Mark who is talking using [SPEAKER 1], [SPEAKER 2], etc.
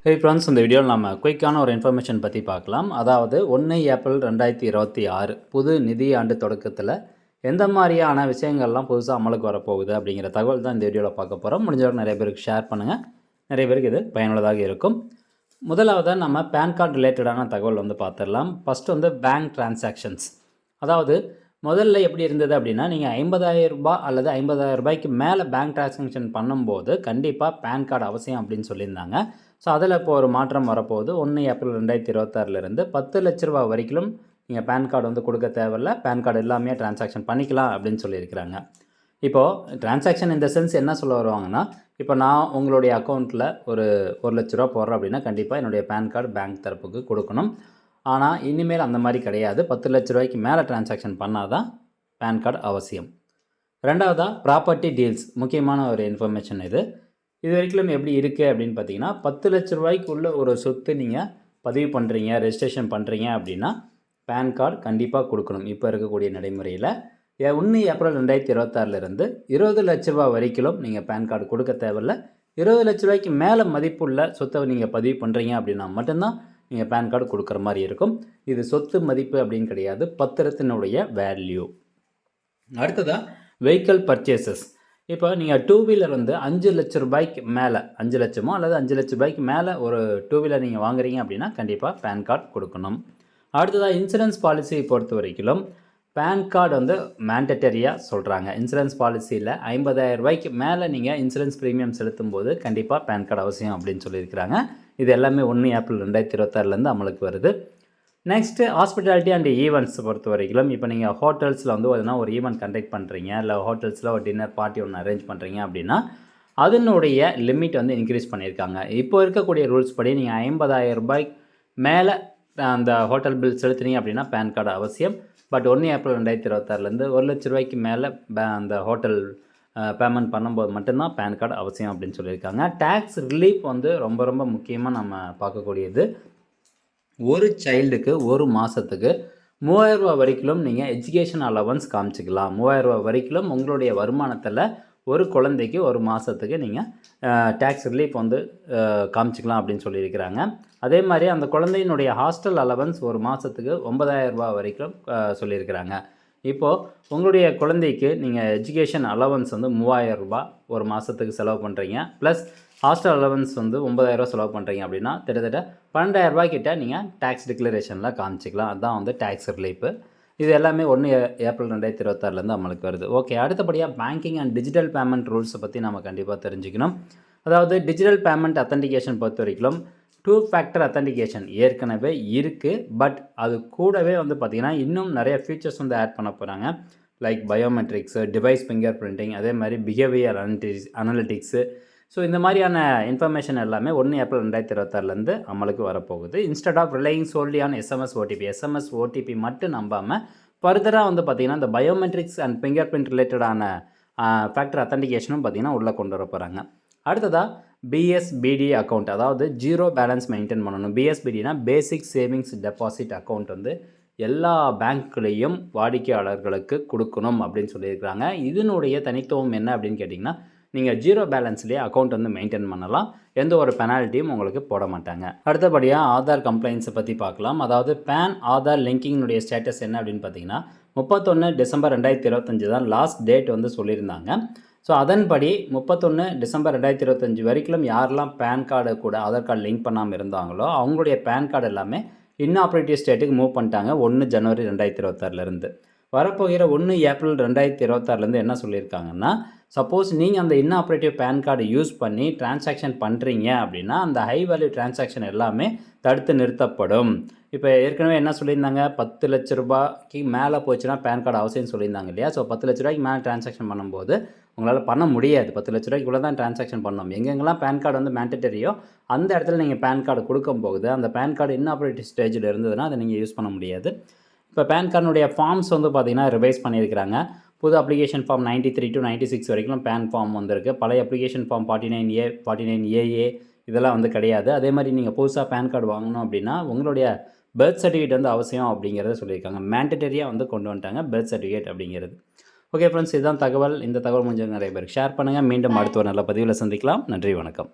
[SPEAKER 1] சரி ஃப்ரெண்ட்ஸ், இந்த வீடியோவில் நம்ம குயிக்கான ஒரு இன்ஃபர்மேஷன் பற்றி பார்க்கலாம். அதாவது 1 ஏப்ரல் 2026 புது நிதி ஆண்டு தொடக்கத்தில் எந்த மாதிரியான விஷயங்கள்லாம் புதுசாக அமலுக்கு வரப்போகுது அப்படிங்கிற தகவல் தான் இந்த வீடியோவில் பார்க்க போகிறோம். முடிஞ்சவரை நிறைய பேருக்கு ஷேர் பண்ணுங்கள், நிறைய பேருக்கு இது பயனுள்ளதாக இருக்கும். முதலாவதாக நம்ம பேன் கார்டு ரிலேட்டடான தகவல் பார்த்துடலாம். First bank transactions. அதாவது முதல்ல எப்படி இருந்தது அப்படின்னா, நீங்கள் 50,000 ரூபாய் அல்லது 50,000 ரூபாய்க்கு மேலே பேங்க் டிரான்சாக்ஷன் பண்ணும்போது கண்டிப்பாக பேன் கார்டு அவசியம் அப்படின்னு சொல்லியிருந்தாங்க. ஸோ அதில் இப்போ ஒரு மாற்றம் வரப்போகுது. 1 ஏப்ரல் 2026 10 லட்ச ரூபா வரைக்கும் நீங்கள் பேன் கார்டு கொடுக்க தேவையில்ல, பேன் கார்டு எல்லாமே டிரான்சாக்ஷன் பண்ணிக்கலாம் அப்படின்னு சொல்லியிருக்கிறாங்க. இப்போது டிரான்சாக்ஷன் இந்த சென்ஸ் என்ன சொல்ல வருவாங்கன்னா, இப்போ நான் உங்களுடைய அக்கௌண்ட்டில் ஒரு 1 லட்ச ரூபா போடுறேன் அப்படின்னா கண்டிப்பாக என்னுடைய பேன் கார்டு பேங்க் தரப்புக்கு கொடுக்கணும். ஆனால் இனிமேல் அந்த மாதிரி கிடையாது. 10 லட்ச ரூபாய்க்கு மேலே டிரான்சாக்ஷன் பண்ணால் தான் பேன் கார்டு அவசியம். ரெண்டாவதாக ப்ராப்பர்ட்டி டீல்ஸ். முக்கியமான ஒரு இன்ஃபர்மேஷன் இது. இது வரைக்கும் எப்படி இருக்குது அப்படின்னு பார்த்தீங்கன்னா, 10 லட்ச ரூபாய்க்கு உள்ள ஒரு சொத்து நீங்கள் பதிவு பண்ணுறீங்க, ரெஜிஸ்ட்ரேஷன் பண்ணுறீங்க அப்படின்னா பேன் கார்டு கண்டிப்பாக கொடுக்கணும். இப்போ இருக்கக்கூடிய நடைமுறையில் 1 ஏப்ரல் 2026 20 லட்ச ரூபா வரைக்கும் நீங்கள் பேன் கார்டு கொடுக்க தேவையில்ல. 20 லட்ச ரூபாய்க்கு மேலே மதிப்புள்ள சொத்தை நீங்கள் பதிவு பண்ணுறீங்க அப்படின்னா மட்டும்தான் நீங்கள் பேன் கார்டு கொடுக்குற மாதிரி இருக்கும். இது சொத்து மதிப்பு அப்படின்னு கிடையாது, பத்திரத்தினுடைய வேல்யூ. அடுத்ததாக வெஹிக்கிள் பர்ச்சேசஸ். இப்போ நீங்கள் 2 வீலர் 5 லட்ச ரூபாய்க்கு மேலே, 5 லட்சமோ அல்லது 5 லட்ச ரூபாய்க்கு மேலே ஒரு 2 வீலர் நீங்கள் வாங்குறீங்க அப்படின்னா கண்டிப்பாக பேன் கார்டு கொடுக்கணும். அடுத்ததாக இன்சூரன்ஸ் பாலிசியை பொறுத்த வரைக்கும் பேன் கார்டு மேண்டட்டரியாக சொல்கிறாங்க. இன்சூரன்ஸ் பாலிசியில் 50,000 ரூபாய்க்கு மேலே நீங்கள் இன்சூரன்ஸ் ப்ரீமியம் செலுத்தும் போது கண்டிப்பாக பேன் கார்டு அவசியம் அப்படின்னு சொல்லியிருக்கிறாங்க. இது எல்லாமே 1 ஏப்ரல் 2026 அமலுக்கு வருது. நெக்ஸ்ட்டு ஹாஸ்பிட்டாலிட்டி அண்ட் ஈவெண்ட்ஸ் பொறுத்த வரைக்கும் இப்போ நீங்கள் ஹோட்டல்ஸில் எதுனா ஒரு ஈவெண்ட் கண்டக்ட் பண்ணுறீங்க, இல்லை ஹோட்டல்ஸில் ஒரு டின்னர் பார்ட்டி ஒன்று அரேஞ்ச் பண்ணுறீங்க அப்படின்னா அதனுடைய லிமிட் இன்க்ரீஸ் பண்ணியிருக்காங்க. இப்போ இருக்கக்கூடிய ரூல்ஸ் படி நீங்கள் 50,000 ரூபாய் மேலே அந்த ஹோட்டல் பில் செலுத்துனீங்க அப்படின்னா பேன் கார்டு அவசியம். பட் 1 ஏப்ரல் 2026 1 லட்ச ரூபாய்க்கு மேலே அந்த ஹோட்டல் பேமெண்ட் பண்ணும்போது மட்டும்தான் பேன் கார்டு அவசியம் அப்படின்னு சொல்லியிருக்காங்க. டேக்ஸ் ரிலீஃப் ரொம்ப ரொம்ப முக்கியமாக நம்ம பார்க்கக்கூடியது. ஒரு சைல்டுக்கு ஒரு மாதத்துக்கு 3,000 ரூபா வரைக்கும் நீங்கள் எஜுகேஷன் அலவன்ஸ் காமிச்சிக்கலாம். 3,000 ரூபா வரைக்கும் உங்களுடைய வருமானத்தில் ஒரு குழந்தைக்கு ஒரு மாதத்துக்கு நீங்கள் டேக்ஸ் ரிலீஃப் காமிச்சிக்கலாம் அப்படின்னு சொல்லியிருக்கிறாங்க. அதே மாதிரி அந்த குழந்தையினுடைய ஹாஸ்டல் அலவன்ஸ் ஒரு மாதத்துக்கு 9,000 ரூபா வரைக்கும் சொல்லியிருக்கிறாங்க. இப்போது உங்களுடைய குழந்தைக்கு நீங்கள் எஜுகேஷன் அலவன்ஸ் 3,000 ரூபா ஒரு மாதத்துக்கு செலவு பண்ணுறீங்க, ப்ளஸ் ஹாஸ்டல் அலவன்ஸ் 9,000 ரூபா செலவு பண்ணுறீங்க அப்படின்னா கிட்டத்தட்ட 12,000 ரூபாய்க்கிட்ட நீங்கள் டேக்ஸ் டிக்ளரேஷனில் காமிச்சிக்கலாம். அதுதான் டேக்ஸ் ரிலீஃபு. இது எல்லாமே 1 ஏப்ரல் 2026 அமலுக்கு வருது. ஓகே, அடுத்தபடியாக பேங்கிங் அண்ட் டிஜிட்டல் பேமெண்ட் ரூல்ஸை பற்றி நம்ம கண்டிப்பாக தெரிஞ்சுக்கணும். அதாவது டிஜிட்டல் பேமெண்ட் அத்தன்டிகேஷன் பொறுத்த வரைக்கும் 2 ஃபேக்டர் அத்தன்டிகேஷன் ஏற்கனவே இருக்குது. பட் அது கூடவே பார்த்திங்கன்னா இன்னும் நிறைய ஃபீச்சர்ஸ் ஆட் பண்ண போகிறாங்க. லைக் பயோமெட்ரிக்ஸு, டிவைஸ் ஃபிங்கர் பிரிண்டிங், அதே மாதிரி பிஹேவியர் அனலிட்டிக்ஸு. ஸோ இந்த மாதிரியான இன்ஃபர்மேஷன் எல்லாமே 1 ஏப்ரல் 2026 அமலுக்கு வரப்போகுது. Instead of relying solely on SMS OTP மட்டும் நம்பாமல் ஃபர்தராக பார்த்திங்கன்னா இந்த பயோமெட்ரிக்ஸ் அண்ட் ஃபிங்கர் பிரிண்ட் ரிலேட்டடான ஃபேக்டர் அத்தன்டிகேஷனும் பார்த்திங்கன்னா உள்ளே கொண்டு வர போகிறாங்க. அடுத்ததாக பிஎஸ்பிடி அக்கௌண்ட், அதாவது ஜீரோ பேலன்ஸ் மெயின்டைன் பண்ணணும். பிஎஸ்பிடினா பேசிக் சேவிங்ஸ் டெபாசிட் அக்கௌண்ட் எல்லா பேங்க்லேயும் வாடிக்கையாளர்களுக்கு கொடுக்கணும் அப்படின்னு சொல்லியிருக்கிறாங்க. இதனுடைய தனித்துவம் என்ன அப்படின்னு கேட்டிங்கன்னா, நீங்கள் ஜீரோ பேலன்ஸ்லேயே அக்கௌண்ட் மெயின்டைன் பண்ணலாம், எந்த ஒரு பெனால்ட்டியும் உங்களுக்கு போட மாட்டாங்க. அடுத்தபடியாக ஆதார் கம்ப்ளைண்ட்ஸை பற்றி பார்க்கலாம். அதாவது பேன் ஆதார் லிங்கிங்கினுடைய ஸ்டேட்டஸ் என்ன அப்படின்னு பார்த்தீங்கன்னா 31 டிசம்பர் 2025 தான் லாஸ்ட் டேட் சொல்லியிருந்தாங்க. ஸோ அதன்படி 31 டிசம்பர் 2025 வரைக்கும் யாரெல்லாம் பேன் கார்டு கூட ஆதார் கார்டு லிங்க் பண்ணாமல் இருந்தாங்களோ அவங்களுடைய பேன் கார்டு எல்லாமே இன்ஆப்ரேட்டிவ் ஸ்டேட்டுக்கு மூவ் பண்ணிட்டாங்க 1 ஜனவரி 2026 வரப்போகிற 1 ஏப்ரல் 2026 என்ன சொல்லியிருக்காங்கன்னா, சப்போஸ் நீங்கள் அந்த இன்ஆப்ரேட்டிவ் பேன் கார்டு யூஸ் பண்ணி டிரான்சாக்ஷன் பண்ணுறீங்க அப்படின்னா அந்த ஹை வேல்யூ டிரான்சாக்ஷன் எல்லாமே தடுத்து நிறுத்தப்படும். இப்போ ஏற்கனவே என்ன சொல்லியிருந்தாங்க, 10 லட்ச ரூபாய்க்கு மேலே போச்சுன்னா பேன் கார்டு அவசியம் சொல்லியிருந்தாங்க இல்லையா? ஸோ 10 லட்ச ரூபாய்க்கு மேலே டிரான்சாக்ஷன் பண்ணும்போது உங்களால் பண்ண முடியாது. 10 லட்ச ரூபாய்க்குள்ளே தான் டிரான்சாக்ஷன் பண்ணணும். எங்கெங்கெல்லாம் பேன் கார்டு மேண்டட்டரியோ அந்த இடத்துல நீங்கள் பேன் கார்டு கொடுக்கும் போகுது அந்த பேன் கார்டு இன்ஆப்ரேட்டிவ் ஸ்டேஜில் இருந்ததுன்னா அதை நீங்கள் யூஸ் பண்ண முடியாது. இப்போ பேன் கார்டுடைய ஃபார்ம்ஸ் பார்த்திங்கன்னா ரிவைஸ் பண்ணியிருக்கிறாங்க. புது அப்ளிகேஷன் ஃபார்ம் 93 to 96 வரைக்கும் பேன் ஃபார்ம் வந்திருக்கு. பழைய அப்ளிகேஷன் ஃபார்ம் 49A 49AA இதெல்லாம் கிடையாது. அதே மாதிரி நீங்கள் புதுசாக பேன் கார்டு வாங்கணும் அப்படின்னா உங்களுடைய பர்த் சர்டிஃபிகேட் அவசியம் அப்படிங்கிறத சொல்லியிருக்காங்க. மேண்டட்டரியாக கொண்டு வந்துட்டாங்க பர்த் சர்டிஃபிகேட் அப்படிங்கிறது. ஓகே ஃப்ரெண்ட்ஸ், இதுதான் தகவல். இந்த தகவல் முடிஞ்சவங்க நிறைய பேருக்கு ஷேர் பண்ணுங்கள். மீண்டும் அடுத்த ஒரு நல்ல பதிவில் சந்திக்கலாம். நன்றி, வணக்கம்.